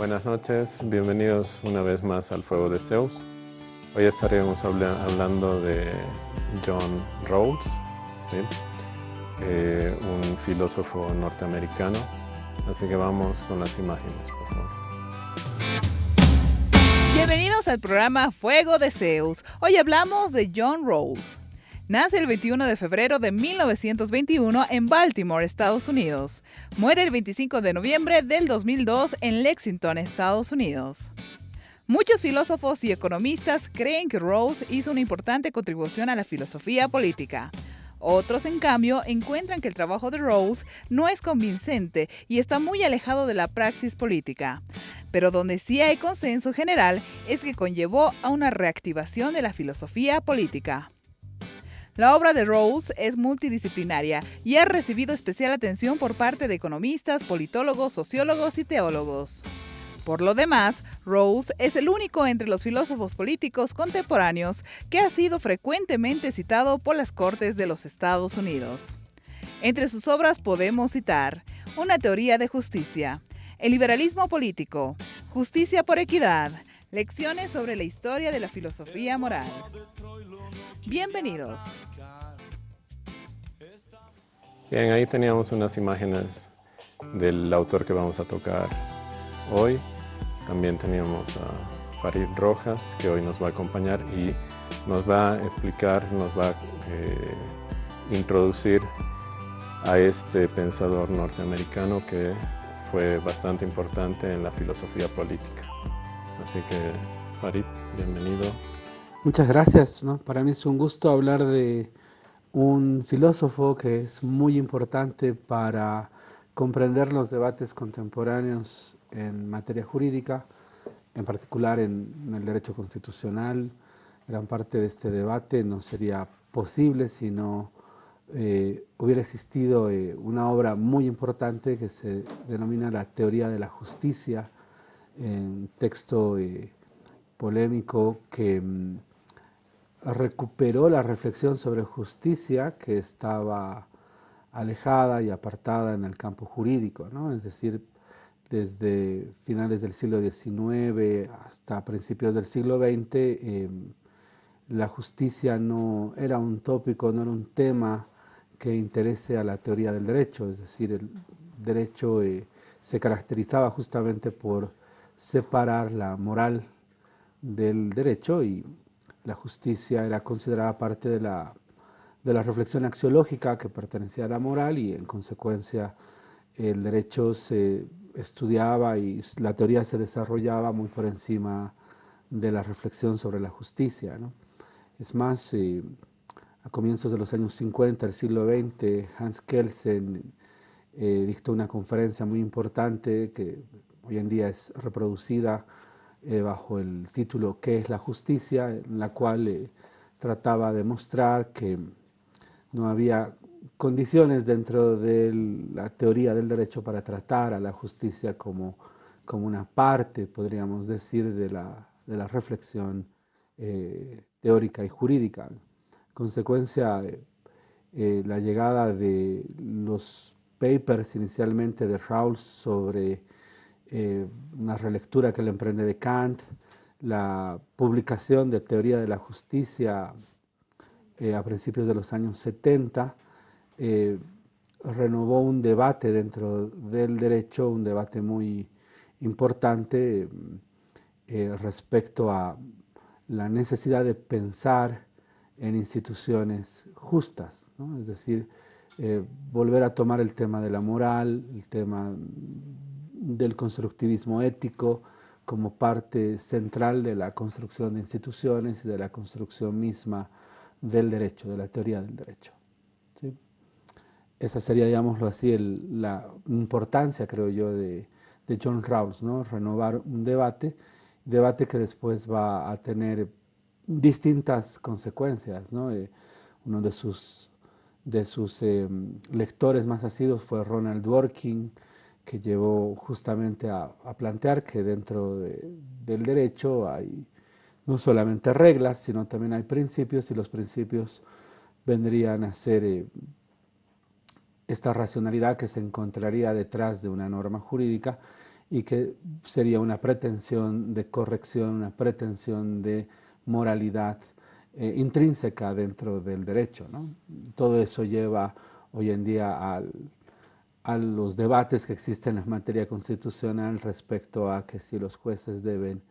Buenas noches, bienvenidos una vez más al Fuego de Zeus. Hoy estaremos hablando de John Rawls, ¿sí? Un filósofo norteamericano. Así que vamos con las imágenes, por favor. Bienvenidos al programa Fuego de Zeus. Hoy hablamos de John Rawls. Nace el 21 de febrero de 1921 en Baltimore, Estados Unidos. Muere el 25 de noviembre del 2002 en Lexington, Estados Unidos. Muchos filósofos y economistas creen que Rawls hizo una importante contribución a la filosofía política. Otros, en cambio, encuentran que el trabajo de Rawls no es convincente y está muy alejado de la praxis política. Pero donde sí hay consenso general es que conllevó a una reactivación de la filosofía política. La obra de Rawls es multidisciplinaria y ha recibido especial atención por parte de economistas, politólogos, sociólogos y teólogos. Por lo demás, Rawls es el único entre los filósofos políticos contemporáneos que ha sido frecuentemente citado por las Cortes de los Estados Unidos. Entre sus obras podemos citar Una teoría de justicia, El liberalismo político, Justicia por equidad, Lecciones sobre la historia de la filosofía moral. Bienvenidos. Bien, ahí teníamos unas imágenes del autor que vamos a tocar hoy. También teníamos a Farid Rojas, que hoy nos va a acompañar y nos va a explicar, nos va a introducir a este pensador norteamericano que fue bastante importante en la filosofía política. Así que, Farid, bienvenido. Muchas gracias, ¿no? Para mí es un gusto hablar de un filósofo que es muy importante para comprender los debates contemporáneos en materia jurídica, en particular en el derecho constitucional. Gran parte de este debate no sería posible si no hubiera existido una obra muy importante que se denomina la teoría de la justicia, un texto polémico que recuperó la reflexión sobre justicia que estaba alejada y apartada en el campo jurídico, ¿no? Es decir, desde finales del siglo XIX hasta principios del siglo XX, la justicia no era un tópico, no era un tema que interese a la teoría del derecho, es decir, el derecho se caracterizaba justamente por separar la moral del derecho y la justicia era considerada parte de la reflexión axiológica que pertenecía a la moral y en consecuencia el derecho se estudiaba y la teoría se desarrollaba muy por encima de la reflexión sobre la justicia, ¿no? Es más, a comienzos de los años 50 del siglo XX, Hans Kelsen dictó una conferencia muy importante que hoy en día es reproducida bajo el título ¿Qué es la justicia?, en la cual trataba de mostrar que no había condiciones dentro de la teoría del derecho para tratar a la justicia como una parte, podríamos decir, de la reflexión teórica y jurídica. En consecuencia, la llegada de los papers inicialmente de Rawls sobre una relectura que él emprende de Kant, la publicación de Teoría de la Justicia a principios de los años 70, renovó un debate dentro del derecho, un debate muy importante respecto a la necesidad de pensar en instituciones justas, ¿no? Es decir, volver a tomar el tema de la moral, el tema del constructivismo ético como parte central de la construcción de instituciones y de la construcción misma del derecho, de la teoría del derecho, ¿sí? Esa sería, digámoslo así, la importancia, creo yo, de John Rawls, ¿no? Renovar un debate que después va a tener distintas consecuencias, ¿no? Uno de sus lectores más asiduos fue Ronald Dworkin, que llevó justamente a plantear que dentro del derecho hay no solamente reglas, sino también hay principios, y los principios vendrían a ser esta racionalidad que se encontraría detrás de una norma jurídica y que sería una pretensión de corrección, una pretensión de moralidad intrínseca dentro del derecho, ¿no? Todo eso lleva hoy en día a los debates que existen en materia constitucional respecto a que si los jueces deben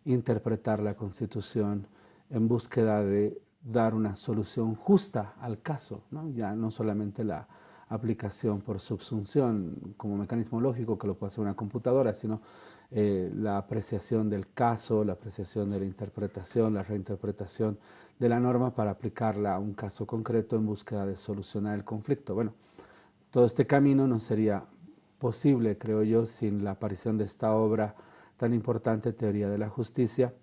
interpretar la Constitución en búsqueda de dar una solución justa al caso, ¿no? Ya no solamente la aplicación por subsunción como mecanismo lógico que lo puede hacer una computadora, sino la apreciación del caso, la apreciación de la interpretación, la reinterpretación de la norma para aplicarla a un caso concreto en búsqueda de solucionar el conflicto. Bueno, todo este camino no sería posible, creo yo, sin la aparición de esta obra tan importante, Teoría de la Justicia,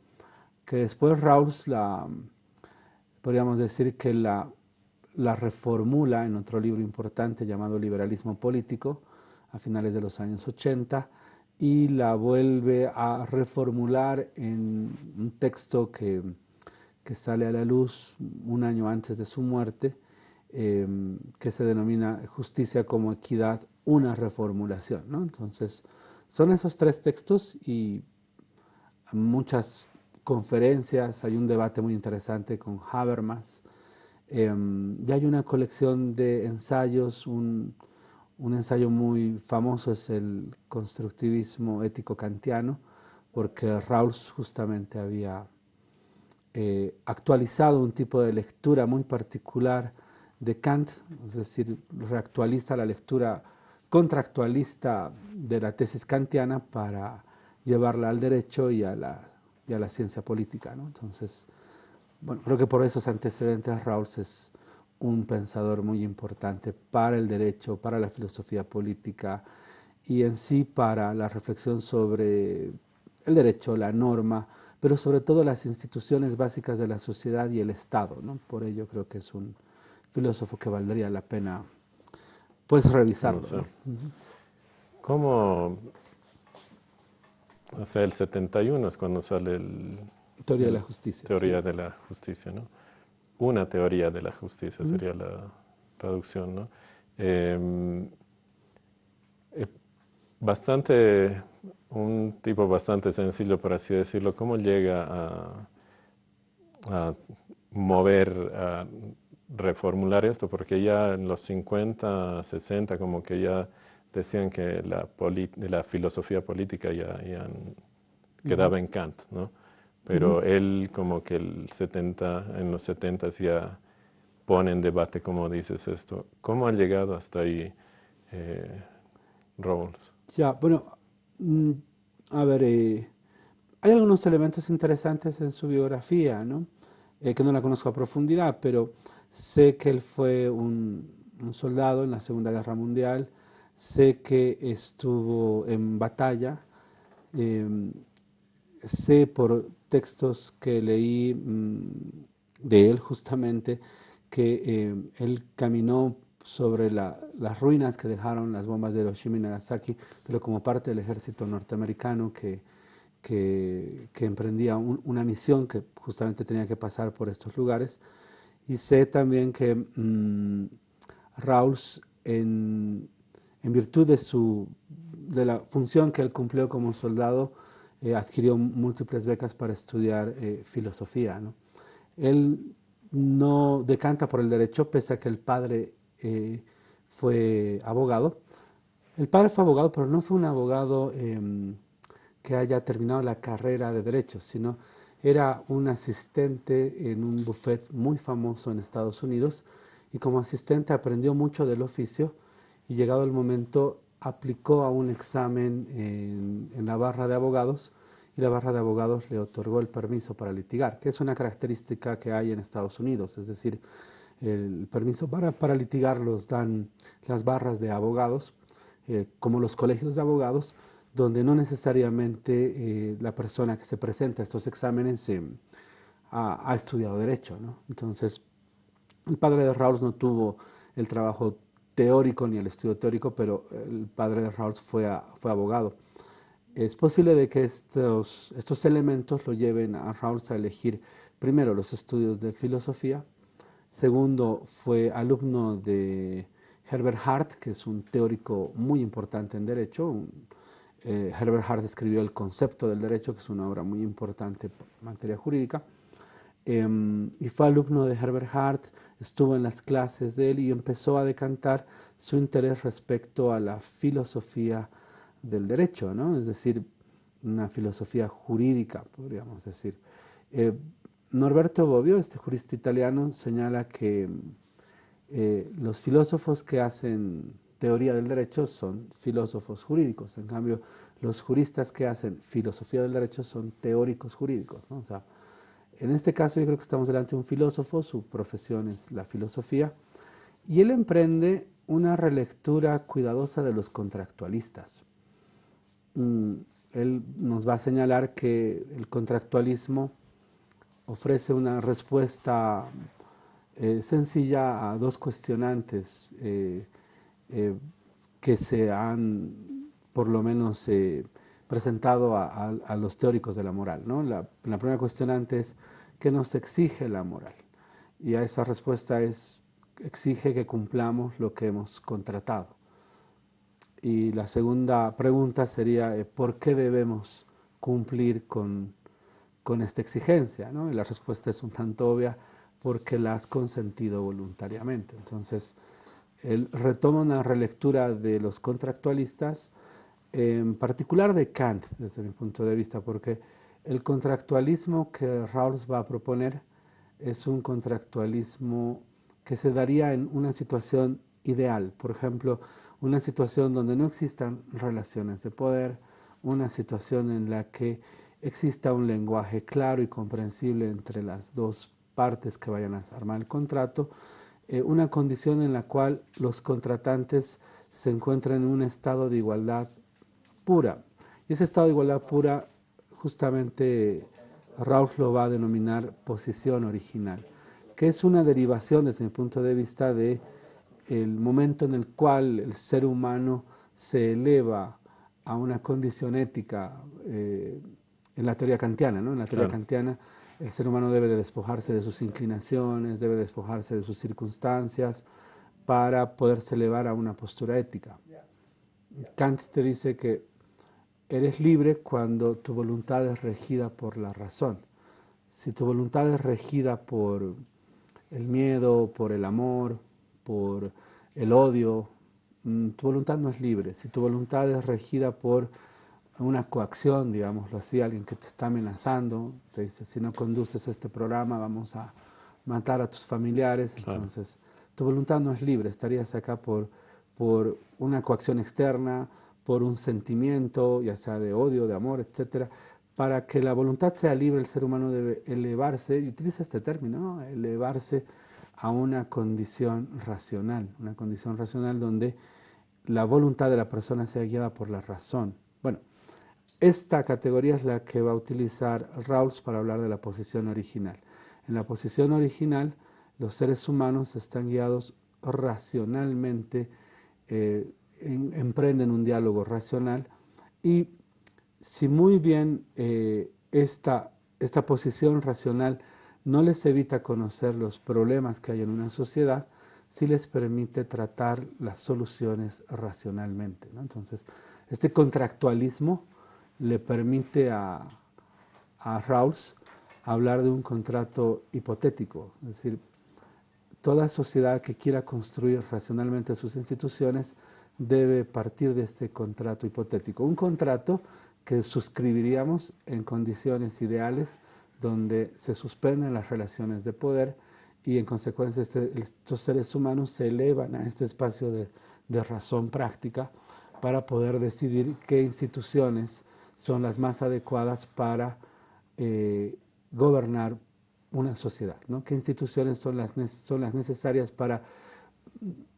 que después Rawls podríamos decir que la reformula en otro libro importante llamado Liberalismo Político, a finales de los años 80, y la vuelve a reformular en un texto que sale a la luz un año antes de su muerte, que se denomina Justicia como Equidad, una reformulación, ¿no? Entonces, son esos tres textos y muchas conferencias, hay un debate muy interesante con Habermas, y hay una colección de ensayos, un ensayo muy famoso es el constructivismo ético kantiano, porque Rawls justamente había actualizado un tipo de lectura muy particular de Kant, es decir, reactualiza la lectura contractualista de la tesis kantiana para llevarla al derecho y a la ciencia política, ¿no? Entonces, bueno, creo que por esos antecedentes Rawls es un pensador muy importante para el derecho, para la filosofía política y en sí para la reflexión sobre el derecho, la norma, pero sobre todo las instituciones básicas de la sociedad y el Estado, ¿no? Por ello creo que es un filósofo que valdría la pena pues revisarlo, ¿no? ¿Cómo? O sea, el 71 es cuando sale Teoría de la Justicia. Teoría Sí. de la Justicia, ¿no? Una teoría de la justicia sería la traducción, ¿no? Eh, un tipo bastante sencillo, por así decirlo. ¿Cómo llega a mover, a reformular esto? Porque ya en los 50, 60, como que ya decían que la filosofía política ya quedaba en Kant, ¿no? Pero él como que en los 70 ya pone en debate, como dices esto. ¿Cómo ha llegado hasta ahí Rawls? Ya, bueno, a ver, hay algunos elementos interesantes en su biografía, ¿no? Que no la conozco a profundidad, pero sé que él fue un soldado en la Segunda Guerra Mundial, sé que estuvo en batalla, eh, sé por textos que leí de él justamente que él caminó sobre las ruinas que dejaron las bombas de Hiroshima y Nagasaki, pero como parte del ejército norteamericano que emprendía una misión que justamente tenía que pasar por estos lugares. Y sé también que Rawls, en virtud de la función que él cumplió como soldado, adquirió múltiples becas para estudiar filosofía, ¿no? Él no decanta por el derecho, pese a que el padre fue abogado. El padre fue abogado, pero no fue un abogado que haya terminado la carrera de derecho, sino era un asistente en un buffet muy famoso en Estados Unidos y como asistente aprendió mucho del oficio y llegado el momento aplicó a un examen en la barra de abogados y la barra de abogados le otorgó el permiso para litigar, que es una característica que hay en Estados Unidos, es decir, el permiso para litigar los dan las barras de abogados, como los colegios de abogados, donde no necesariamente la persona que se presenta a estos exámenes ha estudiado derecho, ¿no? Entonces, el padre de Rawls no tuvo el trabajo teórico ni el estudio teórico, pero el padre de Rawls fue abogado. Es posible de que estos elementos lo lleven a Rawls a elegir primero los estudios de filosofía, segundo fue alumno de Herbert Hart, que es un teórico muy importante en derecho, Herbert Hart escribió El concepto del derecho, que es una obra muy importante en materia jurídica, y fue alumno de Herbert Hart, estuvo en las clases de él y empezó a decantar su interés respecto a la filosofía del derecho, ¿no? Es decir, una filosofía jurídica, podríamos decir. Norberto Bobbio, este jurista italiano, señala que los filósofos que hacen teoría del derecho son filósofos jurídicos, en cambio los juristas que hacen filosofía del derecho son teóricos jurídicos, ¿no? O sea, en este caso yo creo que estamos delante de un filósofo, su profesión es la filosofía, y él emprende una relectura cuidadosa de los contractualistas. Él nos va a señalar que el contractualismo ofrece una respuesta sencilla a dos cuestionantes que se han, por lo menos, presentado a los teóricos de la moral, ¿no? La primera cuestionante es, ¿qué nos exige la moral? Y a esa respuesta exige que cumplamos lo que hemos contratado. Y la segunda pregunta sería, ¿por qué debemos cumplir con esta exigencia, ¿no? Y la respuesta es un tanto obvia, porque la has consentido voluntariamente. Entonces, él retoma una relectura de los contractualistas, en particular de Kant, desde mi punto de vista, porque el contractualismo que Rawls va a proponer es un contractualismo que se daría en una situación ideal, por ejemplo, una situación donde no existan relaciones de poder, una situación en la que exista un lenguaje claro y comprensible entre las dos partes que vayan a armar el contrato, una condición en la cual los contratantes se encuentran en un estado de igualdad pura. Y ese estado de igualdad pura, justamente Rawls lo va a denominar posición original, que es una derivación desde mi punto de vista de el momento en el cual el ser humano se eleva a una condición ética en la teoría kantiana, ¿no? En la teoría kantiana el ser humano debe de despojarse de sus inclinaciones, debe despojarse de sus circunstancias para poderse elevar a una postura ética. Kant te dice que eres libre cuando tu voluntad es regida por la razón. Si tu voluntad es regida por el miedo, por el amor, por el odio, tu voluntad no es libre. Si tu voluntad es regida por una coacción, digámoslo así, alguien que te está amenazando, te dice, si no conduces este programa vamos a matar a tus familiares, entonces tu voluntad no es libre, estarías acá por una coacción externa, por un sentimiento, ya sea de odio, de amor, etcétera. Para que la voluntad sea libre, el ser humano debe elevarse, y utiliza este término, ¿no? Elevarse a una condición racional donde la voluntad de la persona sea guiada por la razón. Bueno, esta categoría es la que va a utilizar Rawls para hablar de la posición original. En la posición original, los seres humanos están guiados racionalmente, emprenden un diálogo racional, y si muy bien esta posición racional no les evita conocer los problemas que hay en una sociedad, sí les permite tratar las soluciones racionalmente, ¿no? Entonces, este contractualismo le permite a Rawls hablar de un contrato hipotético, es decir, toda sociedad que quiera construir racionalmente sus instituciones debe partir de este contrato hipotético, un contrato que suscribiríamos en condiciones ideales donde se suspenden las relaciones de poder y en consecuencia estos seres humanos se elevan a este espacio de razón práctica para poder decidir qué instituciones son las más adecuadas para gobernar una sociedad, ¿no? ¿Qué instituciones son las necesarias para,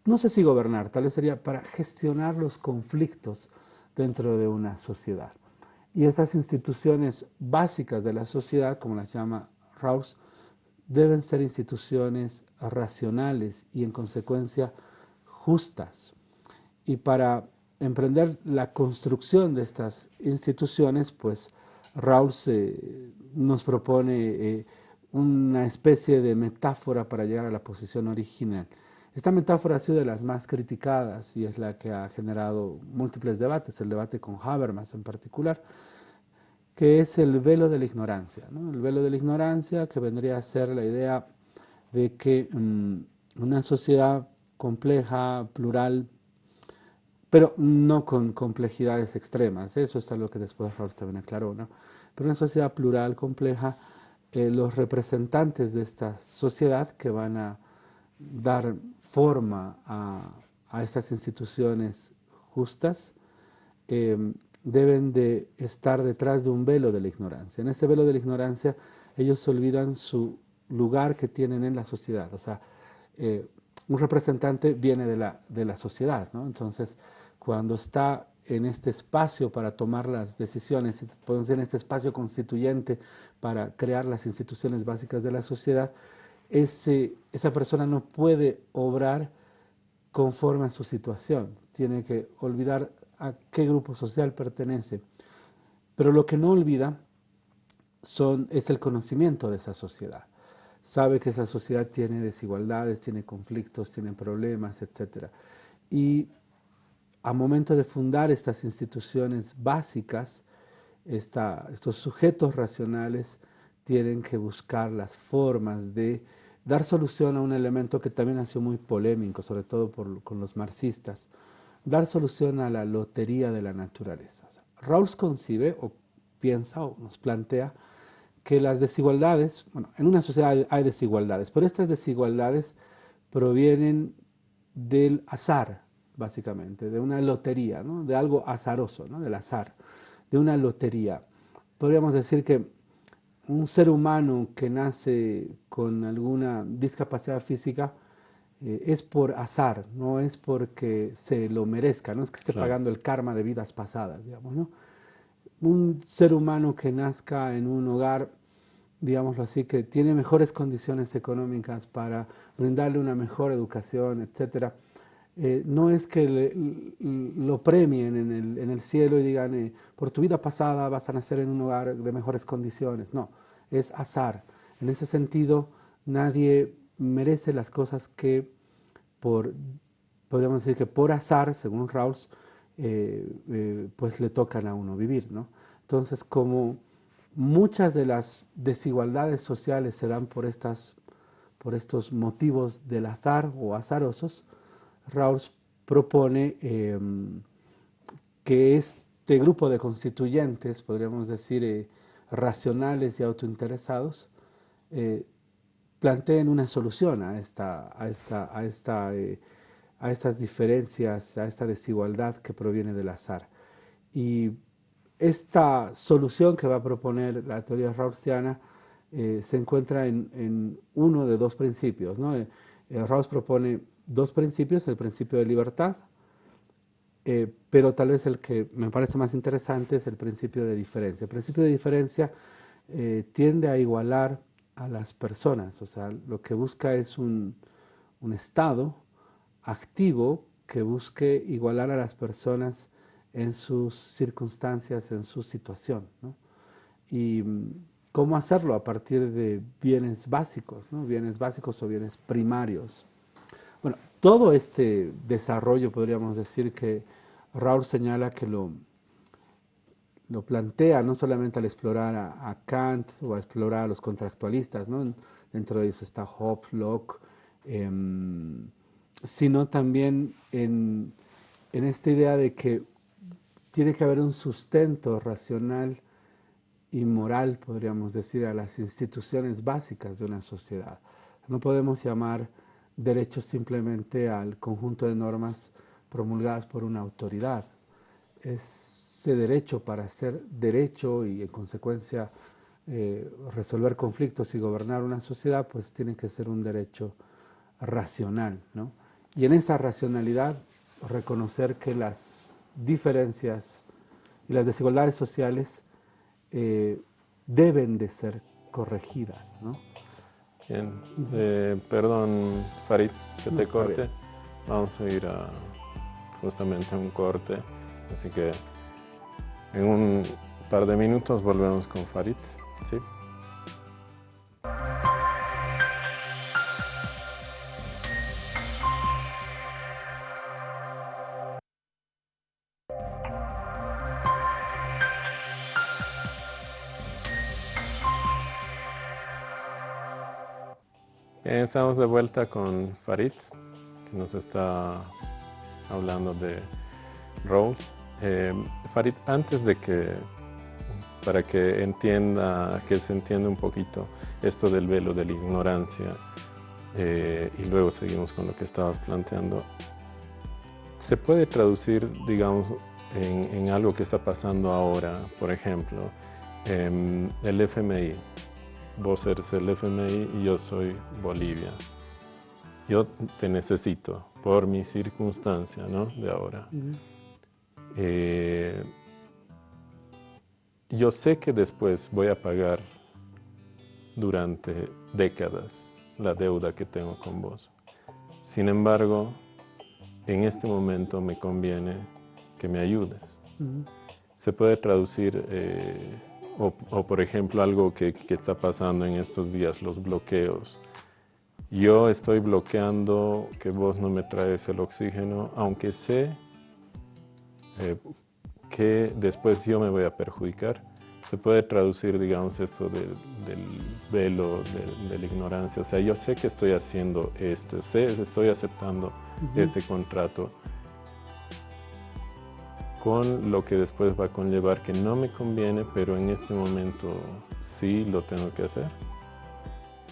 no sé si gobernar, tal vez sería para gestionar los conflictos dentro de una sociedad? Y esas instituciones básicas de la sociedad, como las llama Rawls, deben ser instituciones racionales y en consecuencia justas. Y para emprender la construcción de estas instituciones, pues Rawls nos propone una especie de metáfora para llegar a la posición original. Esta metáfora ha sido de las más criticadas y es la que ha generado múltiples debates, el debate con Habermas en particular, que es el velo de la ignorancia, ¿no? El velo de la ignorancia, que vendría a ser la idea de que una sociedad compleja, plural, pero no con complejidades extremas, eso es algo que después Rawls también aclaró, ¿no? Pero una sociedad plural, compleja, los representantes de esta sociedad que van a dar forma a estas instituciones justas, deben de estar detrás de un velo de la ignorancia. En ese velo de la ignorancia ellos olvidan su lugar que tienen en la sociedad. O sea, un representante viene de la sociedad, ¿no? Entonces, cuando está en este espacio para tomar las decisiones, podemos decir en este espacio constituyente para crear las instituciones básicas de la sociedad, esa persona no puede obrar conforme a su situación, tiene que olvidar a qué grupo social pertenece. Pero lo que no olvida es el conocimiento de esa sociedad. Sabe que esa sociedad tiene desigualdades, tiene conflictos, tiene problemas, etc. Y a momento de fundar estas instituciones básicas, estos sujetos racionales tienen que buscar las formas de dar solución a un elemento que también ha sido muy polémico, sobre todo con los marxistas, dar solución a la lotería de la naturaleza. O sea, Rawls concibe o piensa o nos plantea que las desigualdades, bueno, en una sociedad hay desigualdades, pero estas desigualdades provienen del azar, básicamente, de una lotería, ¿no? De algo azaroso, ¿no? Del azar, de una lotería. Podríamos decir que un ser humano que nace con alguna discapacidad física es por azar, no es porque se lo merezca, no es que esté pagando el karma de vidas pasadas, digamos, ¿no? Un ser humano que nazca en un hogar, digámoslo así, que tiene mejores condiciones económicas para brindarle una mejor educación, etcétera, no es que lo premien en el cielo y digan, por tu vida pasada vas a nacer en un hogar de mejores condiciones. No, es azar. En ese sentido, nadie merece las cosas que podríamos decir que por azar, según Rawls, pues le tocan a uno vivir, ¿no? Entonces, como muchas de las desigualdades sociales se dan por estos motivos del azar o azarosos, Rawls propone que este grupo de constituyentes, podríamos decir racionales y autointeresados, planteen una solución a estas diferencias, a esta desigualdad que proviene del azar. Y esta solución que va a proponer la teoría rawlsiana se encuentra en uno de dos principios, ¿no? Rawls propone dos principios, el principio de libertad, pero tal vez el que me parece más interesante es el principio de diferencia. El principio de diferencia tiende a igualar a las personas, o sea, lo que busca es un estado activo que busque igualar a las personas en sus circunstancias, en su situación, ¿no? Y cómo hacerlo a partir de bienes básicos, ¿no? Bienes básicos o bienes primarios. Bueno, todo este desarrollo podríamos decir que Rawls señala que lo plantea no solamente al explorar a Kant o a explorar a los contractualistas, ¿no? Dentro de eso está Hobbes, Locke, sino también en esta idea de que tiene que haber un sustento racional y moral, podríamos decir, a las instituciones básicas de una sociedad. No podemos llamar derechos simplemente al conjunto de normas promulgadas por una autoridad. Ese derecho, para ser derecho y en consecuencia resolver conflictos y gobernar una sociedad, pues tiene que ser un derecho racional, ¿no? Y en esa racionalidad reconocer que las diferencias y las desigualdades sociales deben de ser corregidas, ¿no? Bien, perdón Farid que te corte, vamos a ir justamente a un corte, así que en un par de minutos volvemos con Farid, ¿sí? Estamos de vuelta con Farid, que nos está hablando de Rawls. Farid, antes de para que se entienda un poquito esto del velo de la ignorancia, y luego seguimos con lo que estabas planteando, ¿se puede traducir, digamos, en algo que está pasando ahora? Por ejemplo, el FMI. Vos eres el FMI y yo soy Bolivia. Yo te necesito por mi circunstancia, ¿no? De ahora. Yo sé que después voy a pagar durante décadas la deuda que tengo con vos. Sin embargo, en este momento me conviene que me ayudes. Se puede traducir, o por ejemplo, algo que está pasando en estos días, los bloqueos. Yo estoy bloqueando que vos no me traes el oxígeno, aunque sé que después yo me voy a perjudicar. Se puede traducir, digamos, esto del velo, de la ignorancia. O sea, yo sé que estoy haciendo esto, estoy aceptando este contrato con lo que después va a conllevar que no me conviene, pero en este momento sí lo tengo que hacer.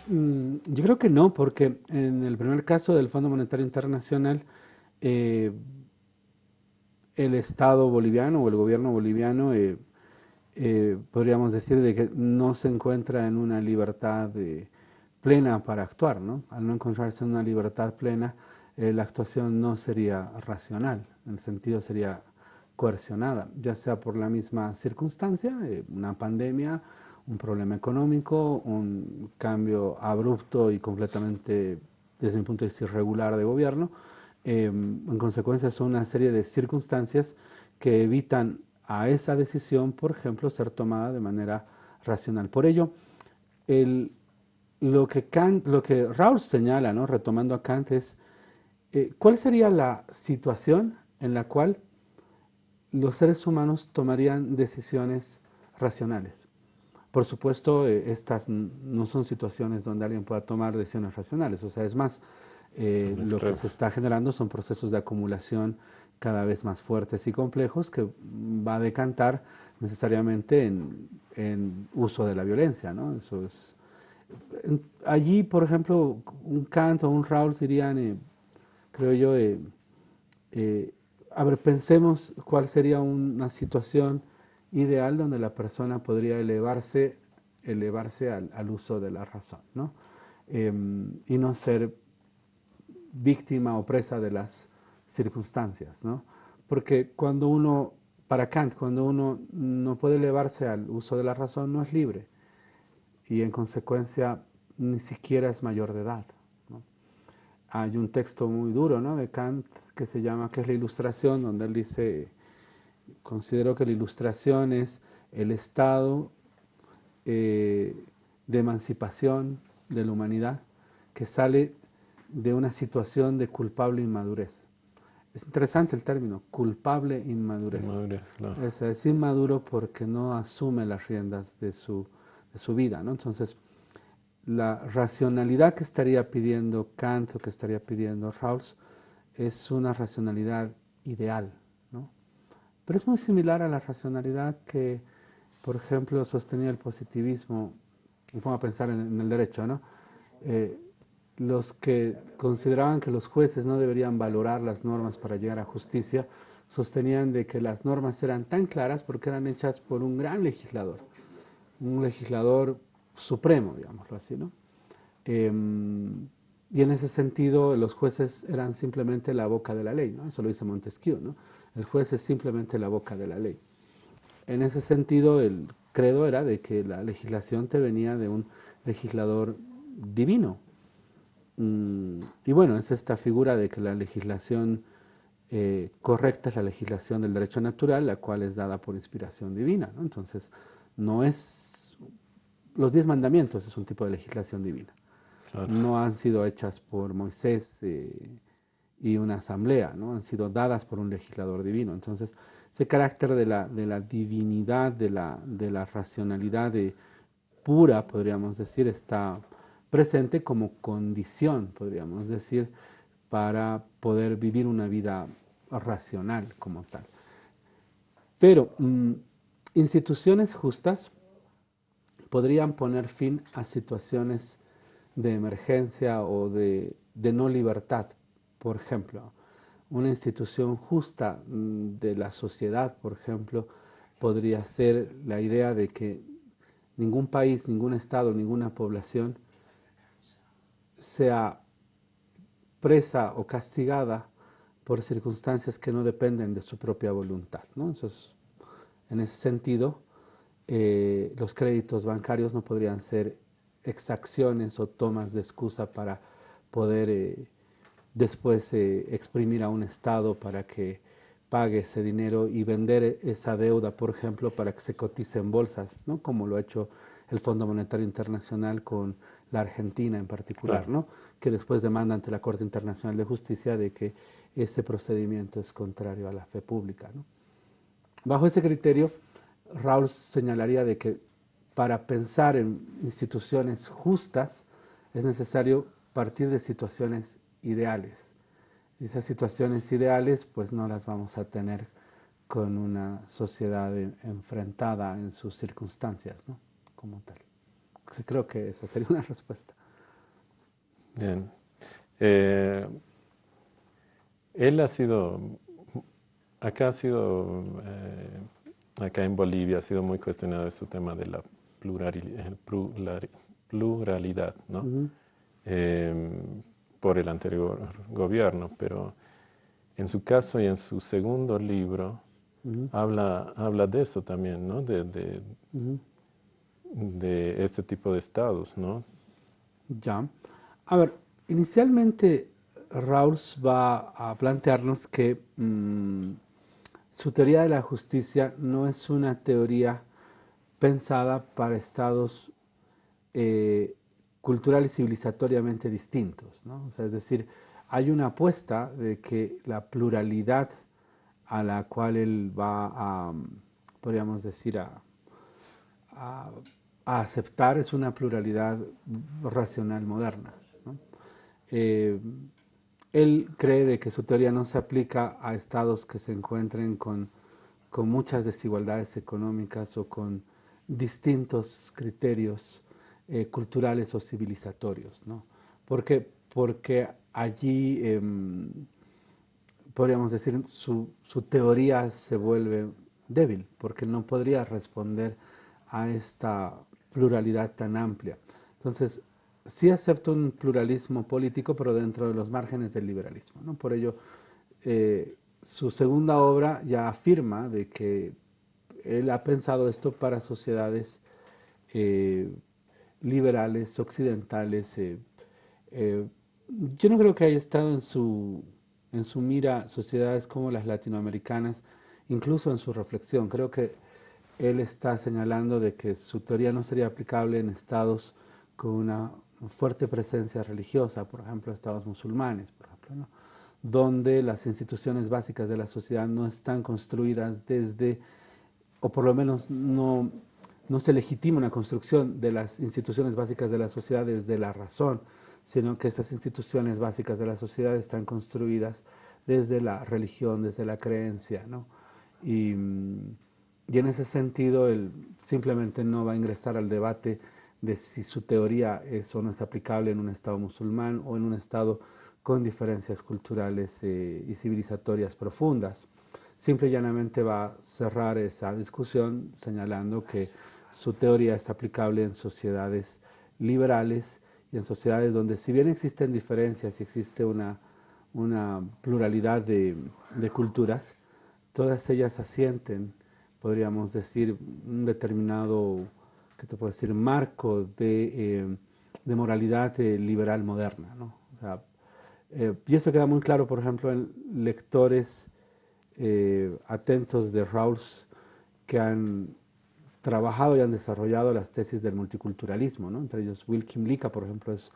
Yo creo que no, porque en el primer caso del Fondo Monetario Internacional, el Estado boliviano o el gobierno boliviano, podríamos decir de que no se encuentra en una libertad plena para actuar, ¿no? Al no encontrarse en una libertad plena, la actuación no sería racional, en el sentido sería coercionada, ya sea por la misma circunstancia, una pandemia, un problema económico, un cambio abrupto y completamente, desde mi punto de vista, irregular de gobierno. En consecuencia, son una serie de circunstancias que evitan a esa decisión, por ejemplo, ser tomada de manera racional. Por ello, lo que Rawls señala, ¿no? Retomando a Kant, es ¿cuál sería la situación en la cual los seres humanos tomarían decisiones racionales? Por supuesto, estas no son situaciones donde alguien pueda tomar decisiones racionales, o sea, es más, lo que se está generando son procesos de acumulación cada vez más fuertes y complejos que va a decantar necesariamente en uso de la violencia, ¿no? Eso es, allí, por ejemplo, un Kant o un Rawls dirían, creo yo, a ver, pensemos cuál sería una situación ideal donde la persona podría elevarse al uso de la razón, ¿no? Y no ser víctima o presa de las circunstancias, ¿no? Porque para Kant, cuando uno no puede elevarse al uso de la razón, no es libre y en consecuencia ni siquiera es mayor de edad, ¿no? Hay un texto muy duro, ¿no?, de Kant que se llama ¿Qué es la ilustración?, donde él dice: considero que la ilustración es el estado de emancipación de la humanidad que sale de una situación de culpable inmadurez. Es interesante el término, culpable inmadurez. Claro. Es inmaduro porque no asume las riendas de su vida, ¿no? Entonces, la racionalidad que estaría pidiendo Kant o que estaría pidiendo Rawls es una racionalidad ideal, ¿no? Pero es muy similar a la racionalidad que, por ejemplo, sostenía el positivismo. Me pongo a pensar en el derecho, ¿no? Los que consideraban que los jueces no deberían valorar las normas para llegar a justicia, sostenían de que las normas eran tan claras porque eran hechas por un gran legislador, un legislador supremo, digámoslo así, ¿no? Y en ese sentido los jueces eran simplemente la boca de la ley, ¿no? Eso lo dice Montesquieu, ¿no? El juez es simplemente la boca de la ley. En ese sentido, el credo era de que la legislación te venía de un legislador divino. Y bueno, es esta figura de que la legislación correcta es la legislación del derecho natural, la cual es dada por inspiración divina, ¿no? Entonces, no es... Los 10 mandamientos es un tipo de legislación divina. Claro. No han sido hechas por Moisés y una asamblea, ¿no? Han sido dadas por un legislador divino. Entonces, ese carácter de la divinidad, de la racionalidad pura, podríamos decir, está presente como condición, podríamos decir, para poder vivir una vida racional como tal. Pero instituciones justas podrían poner fin a situaciones de emergencia o de no libertad. Por ejemplo, una institución justa de la sociedad, por ejemplo, podría ser la idea de que ningún país, ningún estado, ninguna población sea presa o castigada por circunstancias que no dependen de su propia voluntad, ¿no? En ese sentido, los créditos bancarios no podrían ser exacciones o tomas de excusa para poder después exprimir a un Estado para que pague ese dinero y vender esa deuda, por ejemplo, para que se cotice en bolsas, ¿no? Como lo ha hecho el Fondo Monetario Internacional con la Argentina en particular, Claro. ¿no? Que después demanda ante la Corte Internacional de Justicia de que ese procedimiento es contrario a la fe pública, ¿no? Bajo ese criterio, Rawls señalaría de que para pensar en instituciones justas es necesario partir de situaciones ideales. Y esas situaciones ideales pues no las vamos a tener con una sociedad enfrentada en sus circunstancias, ¿no? Como tal. Sí, creo que esa sería una respuesta. Bien. Eh, él acá ha sido, acá en Bolivia ha sido muy cuestionado este tema de la pluralidad, ¿no? Ujú. Por el anterior gobierno, pero en su caso y en su segundo libro Ujú. habla de eso también, ¿no? Ujú. De este tipo de estados, ¿no? Ya. A ver, inicialmente Rawls va a plantearnos que su teoría de la justicia no es una teoría pensada para estados eh, cultural y civilizatoriamente distintos, ¿no? O sea, es decir, hay una apuesta de que la pluralidad a la cual él va a, podríamos decir, a- a aceptar es una pluralidad racional moderna, ¿no? Eh, Él cree de que su teoría no se aplica a estados que se encuentren con muchas desigualdades económicas o con distintos criterios culturales o civilizatorios, ¿no? ¿Por qué? Porque allí, podríamos decir, su teoría se vuelve débil, porque no podría responder a esta pluralidad tan amplia. Entonces, sí acepto un pluralismo político, pero dentro de los márgenes del liberalismo, ¿no? Por ello, su segunda obra ya afirma de que él ha pensado esto para sociedades eh, liberales, occidentales. Eh, yo no creo que haya estado en su mira sociedades como las latinoamericanas, incluso en su reflexión. Creo que él está señalando de que su teoría no sería aplicable en estados con una fuerte presencia religiosa, por ejemplo, estados musulmanes, por ejemplo, ¿no? Donde las instituciones básicas de la sociedad no están construidas desde, o por lo menos no se legitima una construcción de las instituciones básicas de la sociedad desde la razón, sino que esas instituciones básicas de la sociedad están construidas desde la religión, desde la creencia, ¿no? Y, y en ese sentido, él simplemente no va a ingresar al debate de si su teoría es o no es aplicable en un Estado musulmán o en un Estado con diferencias culturales y civilizatorias profundas. Simple y llanamente va a cerrar esa discusión señalando que su teoría es aplicable en sociedades liberales y en sociedades donde, si bien existen diferencias y existe una pluralidad de culturas, todas ellas asienten, podríamos decir, un determinado, ¿qué te puedo decir?, marco de moralidad liberal moderna, ¿no? O sea, y eso queda muy claro, por ejemplo, en lectores atentos de Rawls que han trabajado y han desarrollado las tesis del multiculturalismo, ¿no? Entre ellos Will Kymlicka, por ejemplo, es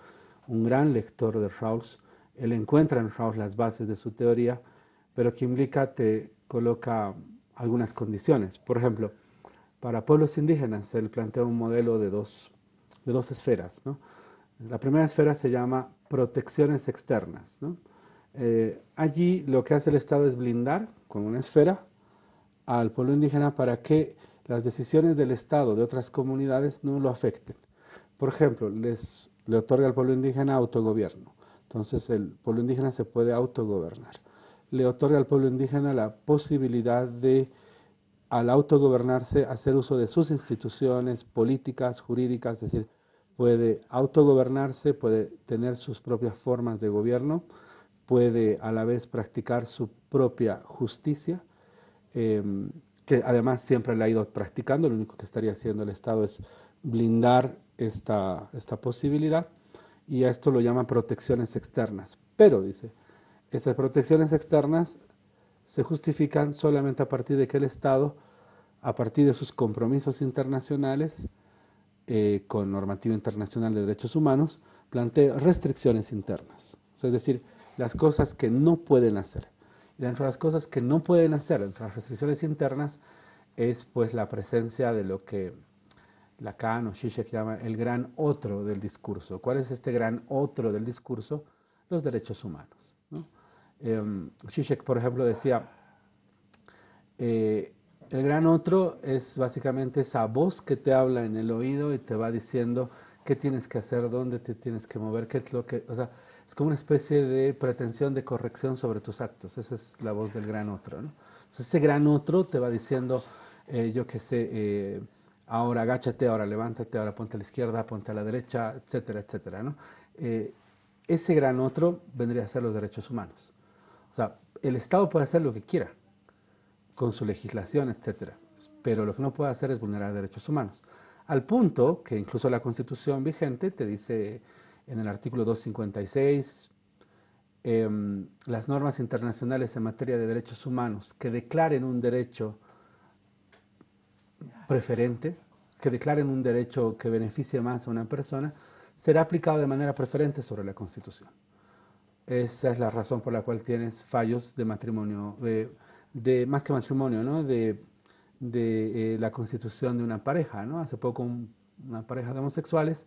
un gran lector de Rawls. Él encuentra en Rawls las bases de su teoría, pero Kymlicka te coloca algunas condiciones. Por ejemplo, para pueblos indígenas él plantea un modelo de dos esferas, ¿no? La primera esfera se llama protecciones externas, ¿no? Allí lo que hace el Estado es blindar con una esfera al pueblo indígena para que las decisiones del Estado de otras comunidades no lo afecten. Por ejemplo, le otorga al pueblo indígena autogobierno. Entonces el pueblo indígena se puede autogobernar. Le otorga al pueblo indígena la posibilidad de, al autogobernarse, hacer uso de sus instituciones políticas, jurídicas, es decir, puede autogobernarse, puede tener sus propias formas de gobierno, puede a la vez practicar su propia justicia, eh, que además siempre la ha ido practicando. Lo único que estaría haciendo el Estado es blindar esta posibilidad, y a esto lo llaman protecciones externas. Pero, dice, esas protecciones externas se justifican solamente a partir de que el Estado, a partir de sus compromisos internacionales, con normativa internacional de derechos humanos, plantea restricciones internas. O sea, es decir, las cosas que no pueden hacer. Y dentro de las cosas que no pueden hacer, entre las restricciones internas, es pues la presencia de lo que Lacan o Zizek llama el gran otro del discurso. ¿Cuál es este gran otro del discurso? Los derechos humanos, ¿no? Zizek, por ejemplo, decía, el gran otro es básicamente esa voz que te habla en el oído y te va diciendo qué tienes que hacer, dónde te tienes que mover, qué es lo que... O sea, es como una especie de pretensión de corrección sobre tus actos. Esa es la voz del gran otro, ¿no? Entonces, ese gran otro te va diciendo, yo qué sé, ahora agáchate, ahora levántate, ahora ponte a la izquierda, ponte a la derecha, etcétera, etcétera, ¿no? Eh, Ese gran otro vendría a ser los derechos humanos. O sea, el Estado puede hacer lo que quiera con su legislación, etcétera, pero lo que no puede hacer es vulnerar derechos humanos. Al punto que incluso la Constitución vigente te dice en el artículo 256, las normas internacionales en materia de derechos humanos que declaren un derecho preferente, que declaren un derecho que beneficie más a una persona, será aplicado de manera preferente sobre la Constitución. Esa es la razón por la cual tienes fallos de matrimonio, más que matrimonio, ¿no? de la constitución de una pareja, ¿no? Hace poco una pareja de homosexuales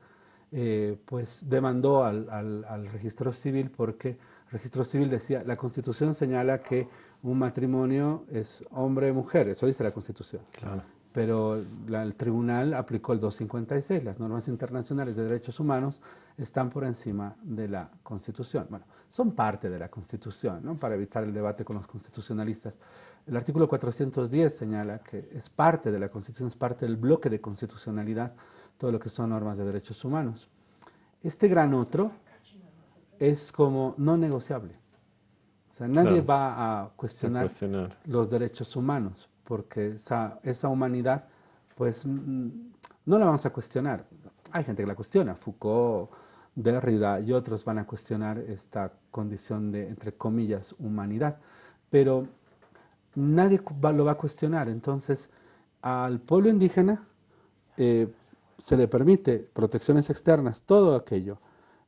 pues demandó al registro civil porque el registro civil decía, la Constitución señala que un matrimonio es hombre-mujer, eso dice la Constitución. Claro. Pero el tribunal aplicó el 256, las normas internacionales de derechos humanos están por encima de la Constitución. Bueno, son parte de la Constitución, ¿no? Para evitar el debate con los constitucionalistas. El artículo 410 señala que es parte de la Constitución, es parte del bloque de constitucionalidad, todo lo que son normas de derechos humanos. Este gran otro es como no negociable. O sea, nadie Claro, va a a cuestionar cuestionar. los derechos humanos, porque esa humanidad, pues no la vamos a cuestionar. Hay gente que la cuestiona, Foucault, Derrida y otros van a cuestionar esta condición de, entre comillas, humanidad, pero nadie lo va a cuestionar. Entonces, al pueblo indígena se le permite protecciones externas, todo aquello,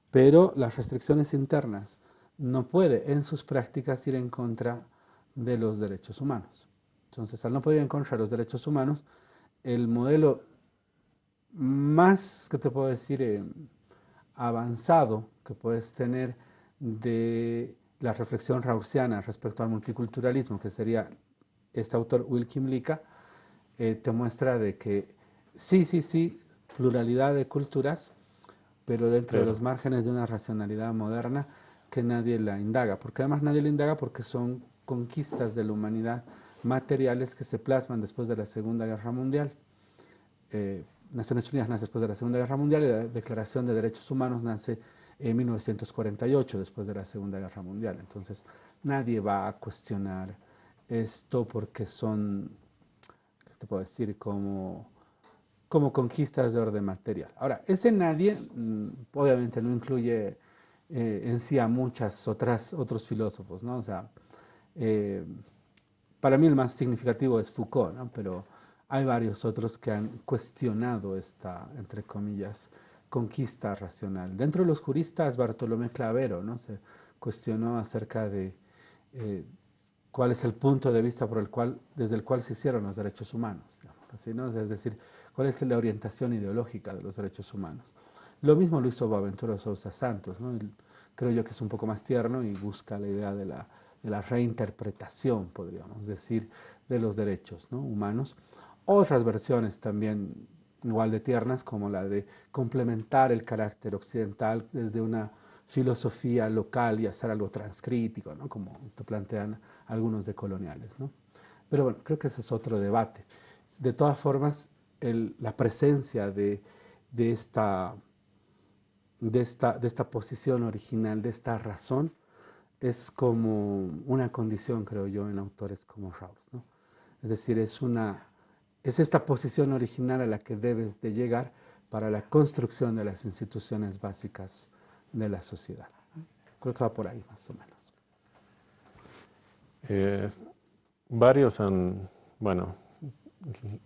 pero las restricciones internas no puede en sus prácticas ir en contra de los derechos humanos. Entonces, al no poder ir en contra de los derechos humanos, el modelo más, que te puedo decir, avanzado que puedes tener de la reflexión rausciana respecto al multiculturalismo, que sería este autor Wilkim Lika, te muestra de que sí, sí, sí, pluralidad de culturas, pero dentro de Claro, los márgenes de una racionalidad moderna que nadie la indaga, porque además nadie la indaga porque son conquistas de la humanidad materiales que se plasman después de la Segunda Guerra Mundial. Naciones Unidas nace después de la Segunda Guerra Mundial y la Declaración de Derechos Humanos nace en 1948, después de la Segunda Guerra Mundial. Entonces, nadie va a cuestionar esto porque son, ¿qué te puedo decir?, como conquistas de orden material. Ahora, ese nadie obviamente no incluye en sí a otros filósofos, ¿no? O sea, eh, para mí el más significativo es Foucault, ¿no? Pero hay varios otros que han cuestionado esta, entre comillas, conquista racional. Dentro de los juristas, Bartolomé Clavero, ¿no? Se cuestionó acerca de cuál es el punto de vista desde el cual se hicieron los derechos humanos, digamos, así, ¿no? Es decir, cuál es la orientación ideológica de los derechos humanos. Lo mismo lo hizo Boaventura Sousa Santos, ¿no? Creo yo que es un poco más tierno y busca la idea de la reinterpretación, podríamos decir, de los derechos, ¿no?, humanos. Otras versiones también igual de tiernas, como la de complementar el carácter occidental desde una filosofía local y hacer algo transcrítico, ¿no?, como te plantean algunos decoloniales, ¿no? Pero bueno, creo que ese es otro debate. De todas formas, la presencia de esta, de esta posición original, de esta razón, es como una condición, creo yo, en autores como Rawls, ¿no? Es decir, es esta posición original a la que debes de llegar para la construcción de las instituciones básicas de la sociedad. Creo que va por ahí, más o menos. Varios bueno,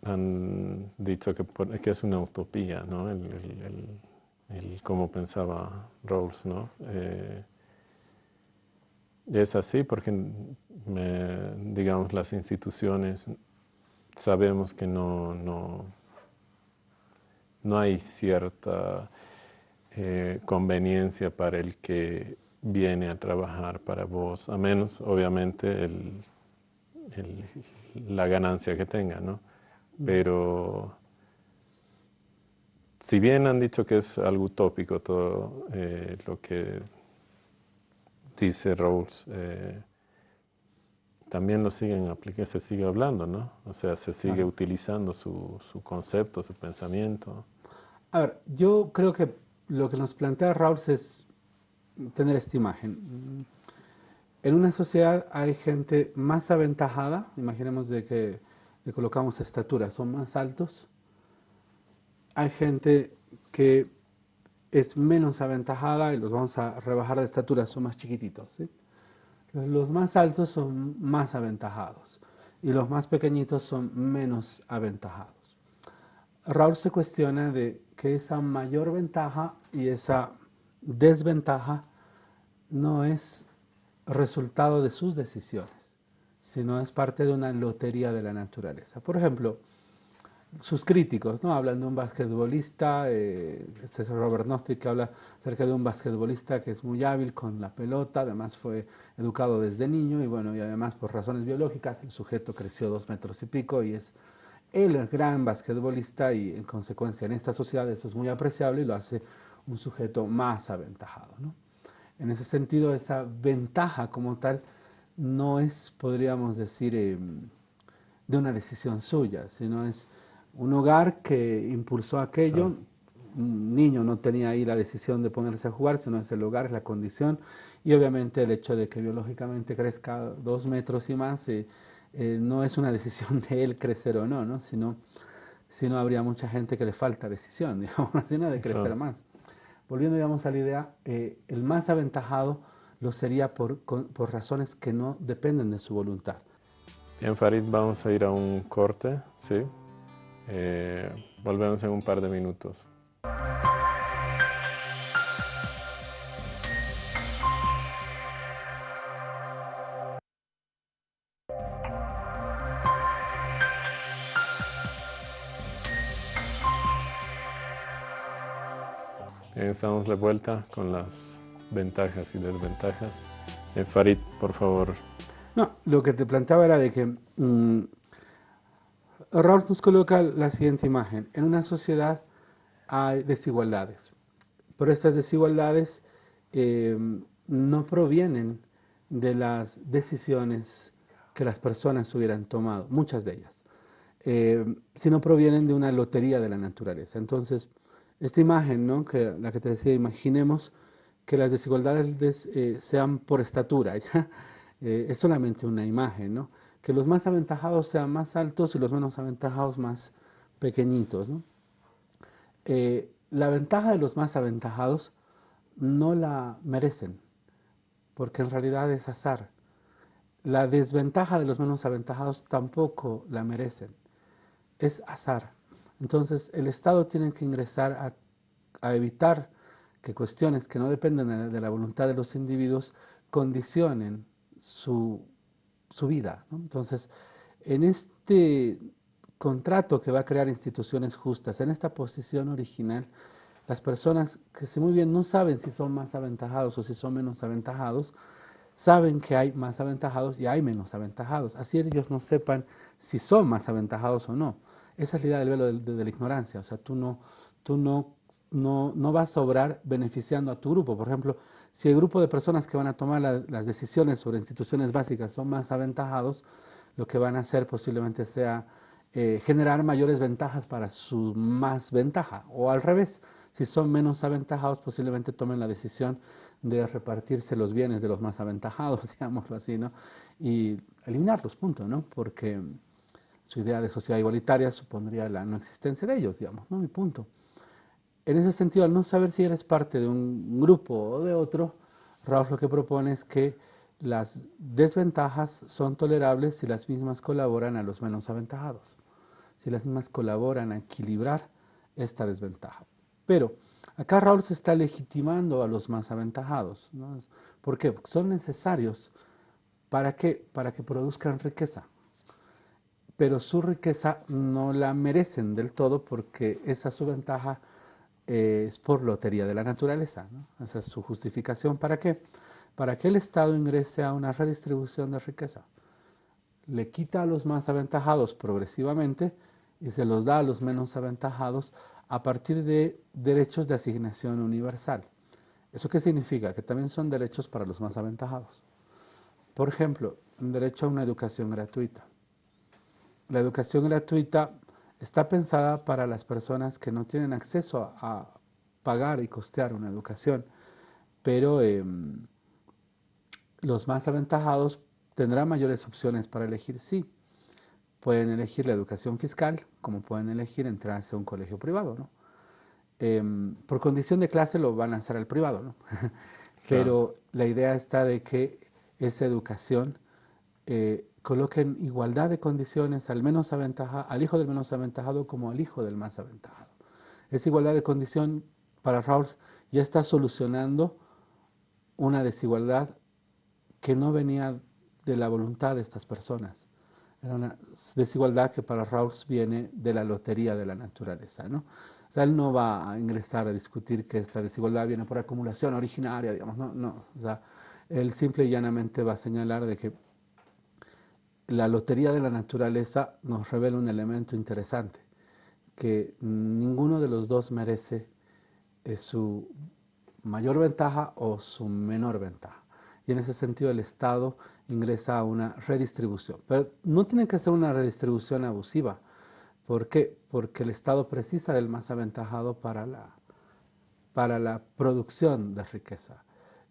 han dicho que es una utopía, ¿no? El cómo pensaba Rawls, ¿no? Es así porque, digamos, las instituciones sabemos que no hay cierta conveniencia para el que viene a trabajar para vos, a menos, obviamente, la ganancia que tenga, ¿no? Pero si bien han dicho que es algo utópico todo lo que dice Rawls, también lo siguen aplicando, se sigue hablando, ¿no? O sea, se sigue utilizando su concepto, su pensamiento. A ver, yo creo que lo que nos plantea Rawls es tener esta imagen. En una sociedad hay gente más aventajada, imaginemos de que le colocamos estatura, son más altos. Hay gente que es menos aventajada y los vamos a rebajar de estatura, son más chiquititos, ¿sí? Los más altos son más aventajados y los más pequeñitos son menos aventajados. Raúl se cuestiona de que esa mayor ventaja y esa desventaja no es resultado de sus decisiones, sino es parte de una lotería de la naturaleza. Por ejemplo, sus críticos, ¿no?, hablan de un basquetbolista, este es Robert Nozick, que habla acerca de un basquetbolista que es muy hábil con la pelota, además fue educado desde niño y bueno, y además por razones biológicas el sujeto creció 2 metros y pico y es el gran basquetbolista y en consecuencia en esta sociedad eso es muy apreciable y lo hace un sujeto más aventajado, ¿no? En ese sentido, esa ventaja como tal no es, podríamos decir, de una decisión suya, sino es un hogar que impulsó aquello. Claro. Un niño no tenía ahí la decisión de ponerse a jugar, sino es el hogar, es la condición, y obviamente el hecho de que biológicamente crezca 2 metros y más no es una decisión de él crecer o no, ¿no? Sino habría mucha gente que le falta decisión, digamos, sino de crecer Claro. más. Volviendo, digamos, a la idea, el más aventajado lo sería por razones que no dependen de su voluntad. Bien, Farid, vamos a ir a un corte, ¿sí? Volvemos en un par de minutos. Estamos de vuelta con las ventajas y desventajas. Farid, por favor. No, lo que te planteaba era de que Raúl nos coloca la siguiente imagen. En una sociedad hay desigualdades, pero estas desigualdades no provienen de las decisiones que las personas hubieran tomado, muchas de ellas, sino provienen de una lotería de la naturaleza. Entonces, esta imagen, ¿no?, la que te decía, imaginemos que las desigualdades sean por estatura, ¿ya? Es solamente una imagen, ¿no? Que los más aventajados sean más altos y los menos aventajados más pequeñitos, ¿no? La ventaja de los más aventajados no la merecen, porque en realidad es azar. La desventaja de los menos aventajados tampoco la merecen, es azar. Entonces el Estado tiene que ingresar a evitar que cuestiones que no dependen de la voluntad de los individuos condicionen su vida, ¿no? Entonces, en este contrato que va a crear instituciones justas, en esta posición original, las personas que si muy bien no saben si son más aventajados o si son menos aventajados, saben que hay más aventajados y hay menos aventajados. Así ellos no sepan si son más aventajados o no. Esa es la idea del velo de la ignorancia. O sea, tú no vas a obrar beneficiando a tu grupo. Por ejemplo, si el grupo de personas que van a tomar las decisiones sobre instituciones básicas son más aventajados, lo que van a hacer posiblemente sea generar mayores ventajas para su más ventaja. O al revés, si son menos aventajados, posiblemente tomen la decisión de repartirse los bienes de los más aventajados, digámoslo así, ¿no? Y eliminarlos, punto, ¿no? Porque su idea de sociedad igualitaria supondría la no existencia de ellos, digamos, ¿no? Y punto. En ese sentido, al no saber si eres parte de un grupo o de otro, Rawls lo que propone es que las desventajas son tolerables si las mismas colaboran a los menos aventajados, si las mismas colaboran a equilibrar esta desventaja. Pero acá Rawls está legitimando a los más aventajados, ¿no? ¿Por qué? Porque son necesarios ¿para qué? Para que produzcan riqueza. Pero su riqueza no la merecen del todo porque esa su ventaja es por lotería de la naturaleza, ¿no? Esa es su justificación. ¿Para qué? Para que el Estado ingrese a una redistribución de riqueza. Le quita a los más aventajados progresivamente y se los da a los menos aventajados a partir de derechos de asignación universal. ¿Eso qué significa? Que también son derechos para los más aventajados. Por ejemplo, un derecho a una educación gratuita. La educación gratuita está pensada para las personas que no tienen acceso a pagar y costear una educación, pero los más aventajados tendrán mayores opciones para elegir. Sí, pueden elegir la educación fiscal, como pueden elegir entrarse a un colegio privado, ¿no? Por condición de clase lo van a hacer al privado, ¿no? Claro. Pero la idea está de que esa educación coloque en igualdad de condiciones al hijo del menos aventajado como al hijo del más aventajado. Esa igualdad de condición para Rawls ya está solucionando una desigualdad que no venía de la voluntad de estas personas. Era una desigualdad que para Rawls viene de la lotería de la naturaleza, ¿no? O sea, él no va a ingresar a discutir que esta desigualdad viene por acumulación originaria, digamos, no, no. O sea, él simple y llanamente va a señalar de que la lotería de la naturaleza nos revela un elemento interesante, que ninguno de los dos merece su mayor ventaja o su menor ventaja. Y en ese sentido el Estado ingresa a una redistribución. Pero no tiene que ser una redistribución abusiva. ¿Por qué? Porque el Estado precisa del más aventajado para la producción de riqueza.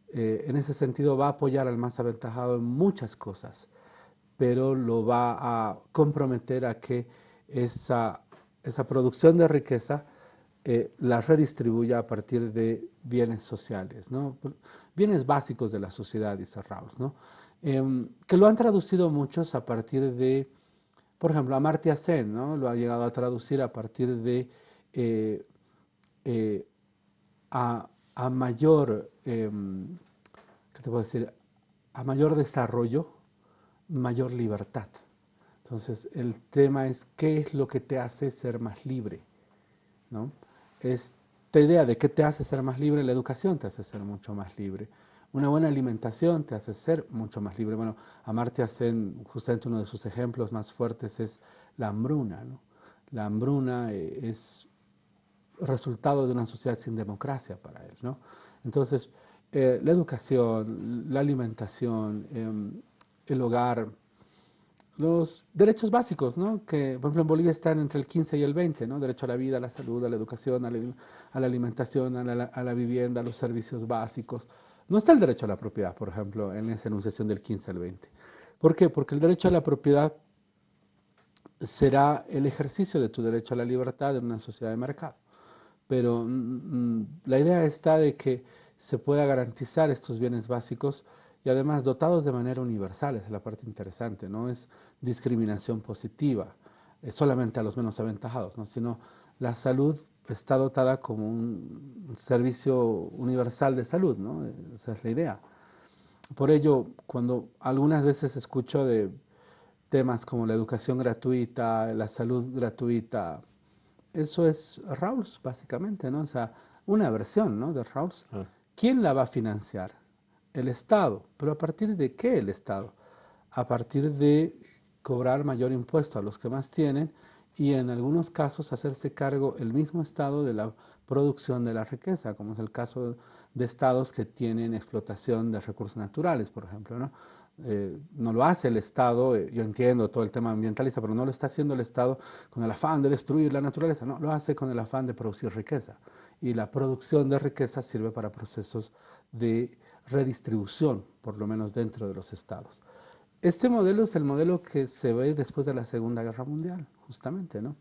En ese sentido va a apoyar al más aventajado en muchas cosas, pero lo va a comprometer a que esa producción de riqueza la redistribuya a partir de bienes sociales, ¿no? Bienes básicos de la sociedad, dice Rawls, ¿no? Que lo han traducido muchos a partir de, por ejemplo, Amartya Sen, ¿no? Lo ha llegado a traducir a partir de eh, eh, a mayor, ¿qué te puedo decir? A mayor desarrollo, mayor libertad. Entonces, el tema es qué es lo que te hace ser más libre, ¿no? Esta idea de qué te hace ser más libre, la educación te hace ser mucho más libre. Una buena alimentación te hace ser mucho más libre. Bueno, Amartya Sen, justamente uno de sus ejemplos más fuertes es la hambruna, ¿no? La hambruna es resultado de una sociedad sin democracia para él, ¿no? Entonces, la educación, la alimentación, el hogar, los derechos básicos, ¿no? Que por ejemplo en Bolivia están entre el 15 y el 20, ¿no? Derecho a la vida, a la salud, a la educación, a la alimentación, a la vivienda, a los servicios básicos. No está el derecho a la propiedad, por ejemplo, en esa enunciación del 15 al 20. ¿Por qué? Porque el derecho a la propiedad será el ejercicio de tu derecho a la libertad en una sociedad de mercado. Pero la idea está de que se pueda garantizar estos bienes básicos y además dotados de manera universal, esa es la parte interesante, no es discriminación positiva, solamente a los menos aventajados, ¿no? Sino la salud está dotada como un servicio universal de salud, ¿no? Esa es la idea. Por ello, cuando algunas veces escucho de temas como la educación gratuita, la salud gratuita, eso es Rawls, básicamente, ¿no? O sea, una versión, ¿no?, de Rawls. Ah, ¿Quién la va a financiar? El Estado. ¿Pero a partir de qué el Estado? A partir de cobrar mayor impuesto a los que más tienen y en algunos casos hacerse cargo el mismo Estado de la producción de la riqueza, como es el caso de estados que tienen explotación de recursos naturales, por ejemplo, ¿no? No lo hace el Estado, yo entiendo todo el tema ambientalista, pero no lo está haciendo el Estado con el afán de destruir la naturaleza, no, lo hace con el afán de producir riqueza. Y la producción de riqueza sirve para procesos de redistribución, por lo menos dentro de los estados. Este modelo es el modelo que se ve después de la Segunda Guerra Mundial, justamente, ¿no?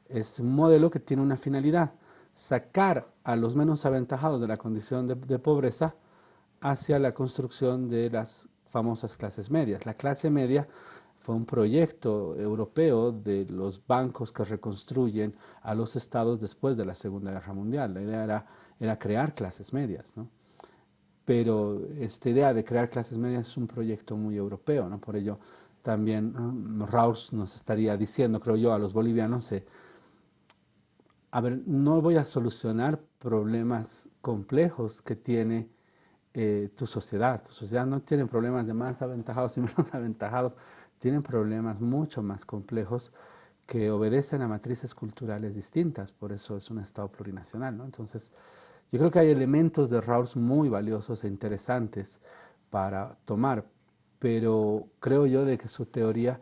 Es un modelo que tiene una finalidad, sacar a los menos aventajados de la condición de pobreza hacia la construcción de las famosas clases medias. La clase media fue un proyecto europeo de los bancos que reconstruyen a los estados después de la Segunda Guerra Mundial. La idea era crear clases medias, ¿no? Pero esta idea de crear clases medias es un proyecto muy europeo, ¿no? Por ello también Rawls nos estaría diciendo, creo yo, a los bolivianos, a ver, no voy a solucionar problemas complejos que tiene tu sociedad. Tu sociedad no tiene problemas de más aventajados y menos aventajados, tienen problemas mucho más complejos que obedecen a matrices culturales distintas, por eso es un Estado plurinacional, ¿no? Entonces, yo creo que hay elementos de Rawls muy valiosos e interesantes para tomar, pero creo yo de que su teoría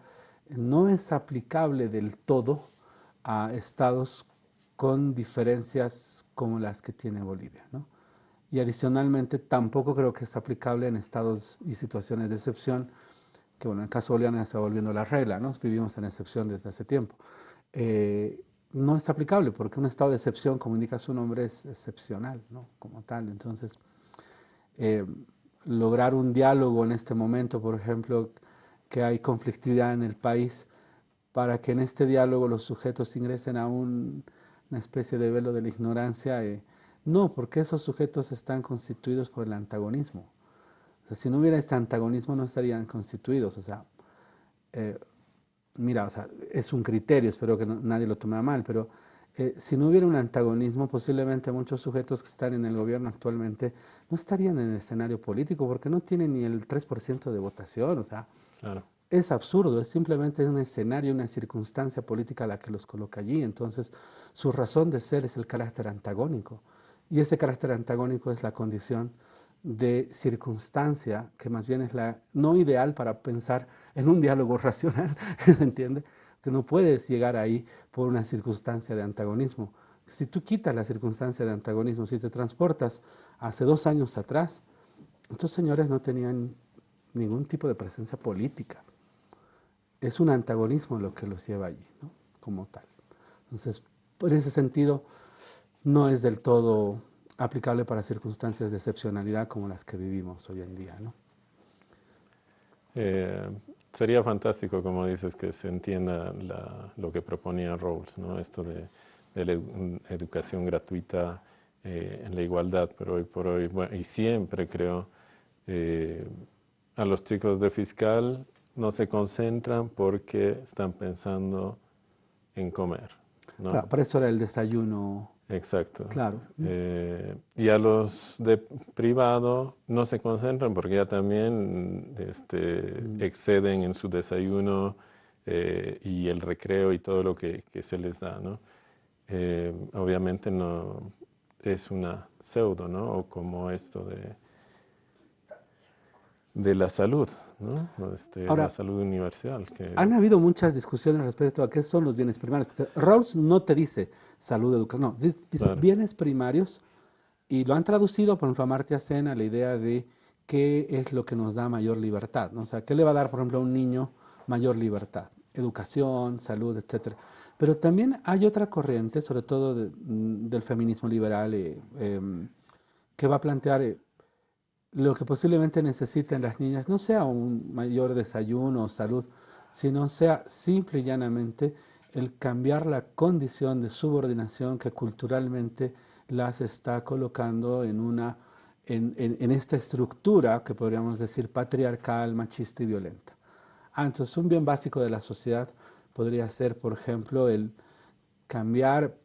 no es aplicable del todo a estados con diferencias como las que tiene Bolivia, ¿no? Y adicionalmente tampoco creo que es aplicable en estados y situaciones de excepción, que bueno, en el caso boliviano ya está volviendo la regla, ¿no? Vivimos en excepción desde hace tiempo. No es aplicable porque un estado de excepción, como indica su nombre, es excepcional, ¿no? Como tal. Entonces, eh, lograr un diálogo en este momento, por ejemplo, que hay conflictividad en el país, para que en este diálogo los sujetos ingresen a una especie de velo de la ignorancia, no, porque esos sujetos están constituidos por el antagonismo. O sea, si no hubiera este antagonismo no estarían constituidos. O sea, eh, mira, o sea, es un criterio, espero que nadie lo tome a mal, pero si no hubiera un antagonismo, posiblemente muchos sujetos que están en el gobierno actualmente no estarían en el escenario político porque no tienen ni el 3% de votación. O sea, claro. es absurdo, es simplemente un escenario, una circunstancia política la que los coloca allí. Entonces, su razón de ser es el carácter antagónico. Y ese carácter antagónico es la condición de circunstancia, que más bien es la no ideal para pensar en un diálogo racional, ¿se entiende? Que no puedes llegar ahí por una circunstancia de antagonismo. Si tú quitas la circunstancia de antagonismo, si te transportas hace 2 años atrás, estos señores no tenían ningún tipo de presencia política. Es un antagonismo lo que los lleva allí, ¿no? Como tal. Entonces, por ese sentido, no es del todo aplicable para circunstancias de excepcionalidad como las que vivimos hoy en día, ¿no? Eh, Sería fantástico, como dices, que se entienda lo que proponía Rawls, ¿no? Esto de la educación gratuita en la igualdad, pero hoy por hoy, bueno, y siempre creo, eh, a los chicos de fiscal no se concentran porque están pensando en comer, ¿no? Para eso era el desayuno, Exacto. claro. Y a los de privado no se concentran porque ya también exceden en su desayuno y el recreo y todo lo que se les da, ¿no? Obviamente no es una pseudo, ¿no? O como esto de la salud, ¿no? La Ahora, salud universal. han habido muchas discusiones respecto a qué son los bienes primarios. Porque Rawls no te dice salud, educación, no, dice Claro, bienes primarios y lo han traducido, por ejemplo, a Amartya Sen a la idea de qué es lo que nos da mayor libertad, ¿no? O sea, ¿qué le va a dar, por ejemplo, a un niño mayor libertad? Educación, salud, etcétera. Pero también hay otra corriente, sobre todo del feminismo liberal, que va a plantear lo que posiblemente necesiten las niñas no sea un mayor desayuno o salud, sino sea simple y llanamente el cambiar la condición de subordinación que culturalmente las está colocando en esta estructura que podríamos decir patriarcal, machista y violenta. Entonces un bien básico de la sociedad podría ser, por ejemplo, el cambiar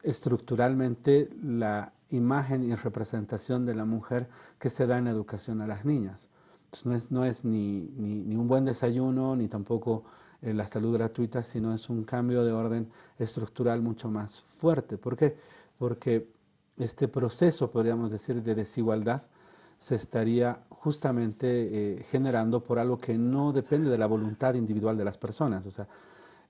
estructuralmente la imagen y representación de la mujer que se da en la educación a las niñas. Entonces no es ni un buen desayuno, ni tampoco la salud gratuita, sino es un cambio de orden estructural mucho más fuerte. ¿Por qué? Porque este proceso, podríamos decir, de desigualdad se estaría justamente generando por algo que no depende de la voluntad individual de las personas. O sea,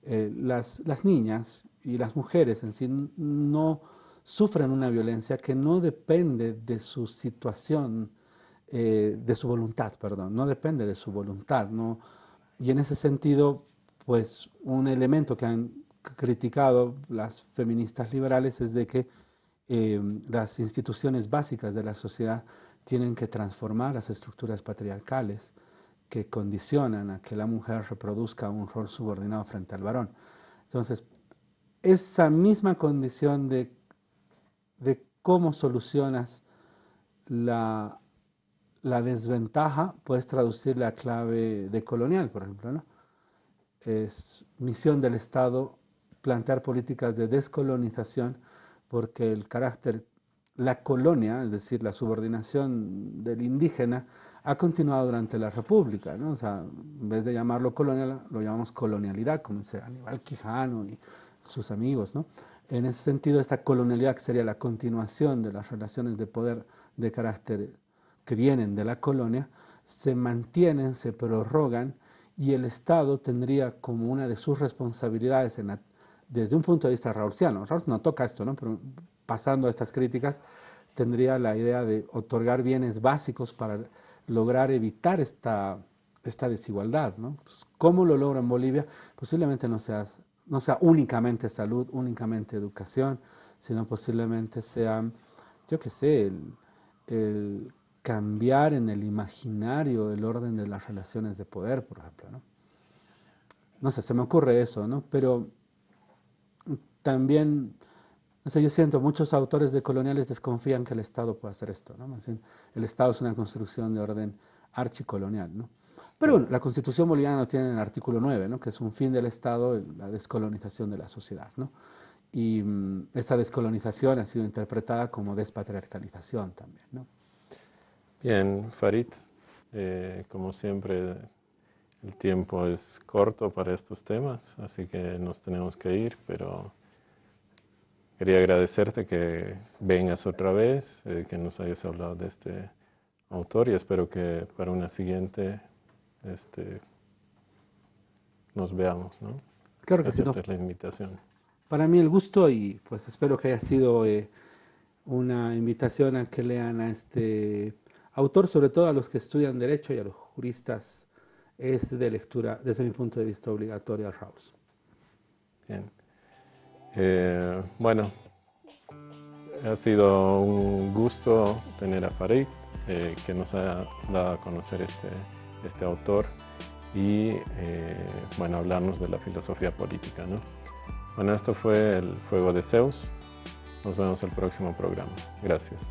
las niñas y las mujeres en sí no sufren una violencia que no depende de su situación, de su voluntad, perdón, no depende de su voluntad, ¿no? Y en ese sentido, pues un elemento que han criticado las feministas liberales es de que las instituciones básicas de la sociedad tienen que transformar las estructuras patriarcales que condicionan a que la mujer reproduzca un rol subordinado frente al varón. Entonces, esa misma condición de cómo solucionas la desventaja, puedes traducir la clave de colonial, por ejemplo, ¿no? Es misión del Estado plantear políticas de descolonización porque el carácter, la colonia, es decir, la subordinación del indígena, ha continuado durante la República, ¿no? O sea, en vez de llamarlo colonial, lo llamamos colonialidad, como dice Aníbal Quijano y sus amigos, ¿no? En ese sentido, esta colonialidad, que sería la continuación de las relaciones de poder de carácter que vienen de la colonia, se mantienen, se prorrogan, y el Estado tendría como una de sus responsabilidades, desde un punto de vista rawlsiano, Rawls no toca esto, ¿no? Pero pasando a estas críticas, tendría la idea de otorgar bienes básicos para lograr evitar esta desigualdad, ¿no? Entonces, ¿cómo lo logra en Bolivia? Posiblemente no sea únicamente salud, únicamente educación, sino posiblemente sea, yo qué sé, el cambiar en el imaginario el orden de las relaciones de poder, por ejemplo, ¿no? No sé, se me ocurre eso, ¿no? Pero también, no sé, yo siento, muchos autores decoloniales desconfían que el Estado pueda hacer esto, ¿no? Más bien, el Estado es una construcción de orden archicolonial, ¿no? Pero bueno, la Constitución boliviana tiene el artículo 9, ¿no? Que es un fin del Estado, la descolonización de la sociedad, ¿no? Y esa descolonización ha sido interpretada como despatriarcalización también, ¿no? Bien, Farid, como siempre, el tiempo es corto para estos temas, así que nos tenemos que ir, pero quería agradecerte que vengas otra vez, que nos hayas hablado de este autor, y espero que para una siguiente nos veamos, ¿no? Claro que sí, ¿no? Aceptes la invitación. Para mí el gusto, y pues espero que haya sido una invitación a que lean a este autor, sobre todo a los que estudian Derecho y a los juristas, es de lectura, desde mi punto de vista, obligatoria, Rawls. Bien. Bueno, ha sido un gusto tener a Farid, que nos ha dado a conocer este autor y, bueno, hablarnos de la filosofía política, ¿no? Bueno, esto fue el Fuego de Zeus. Nos vemos el próximo programa. Gracias.